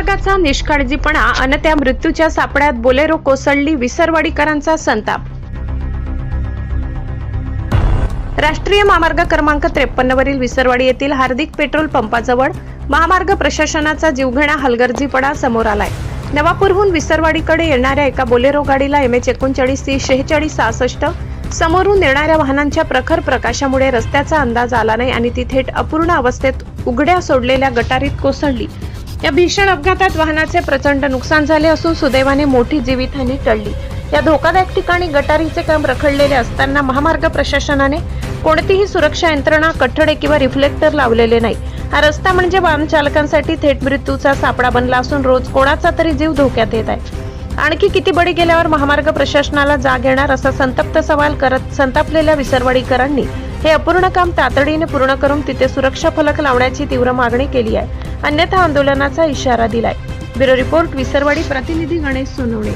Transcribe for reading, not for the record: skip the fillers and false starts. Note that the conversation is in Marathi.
महामार्गाचा निष्काळजीपणा अन त्या मृत्यूच्या सापळ्यात बोलेरो कोसळली, विसरवाडीकरांचा संताप। राष्ट्रीय महामार्ग क्रमांक 53 वरील विसरवाडी येथील हार्दिक पेट्रोल पंपाजवळ महामार्ग प्रशासनाचा जीवघेणा हलगर्जीपणा समोर आलाय। नवापूरहून विसरवाडीकडे येणाऱ्या एका बोलेरो गाडीला MH39C4666 समोरून येणाऱ्या वाहनांच्या प्रखर प्रकाशामुळे रस्त्याचा अंदाज आला नाही आणि ती थेट अपूर्ण अवस्थेत उघड्या सोडलेल्या गटारीत कोसळली। या भीषण अपघातात वाहनाचे प्रचंड नुकसान झाले असून सुदैवाने मोठी जीवितहानी टळली। या धोकादायक ठिकाणी गटारीचे काम रखडलेले असताना महामार्ग प्रशासनाने कोणतीही सुरक्षा यंत्रणा, कठडे किंवा रिफ्लेक्टर लावलेले नाही। हा रस्ता म्हणजे वाहन चालकांसाठी थेट मृत्यूचा सापळा बनला असून रोज कोणाचा तरी जीव धोक्यात येत आहे। आणखी किती बळी गेल्यावर महामार्ग प्रशासनाला जाग येणार असा संतप्त सवाल करत संतापलेल्या विसरवाडीकरांनी हे अपूर्ण काम तातडीने पूर्ण करून तिथे सुरक्षा फलक लावण्याची तीव्र मागणी केली आहे, अन्यथा आंदोलनाचा इशारा दिलाय। ब्युरो रिपोर्ट, विसरवाडी प्रतिनिधी गणेश सोनवणे।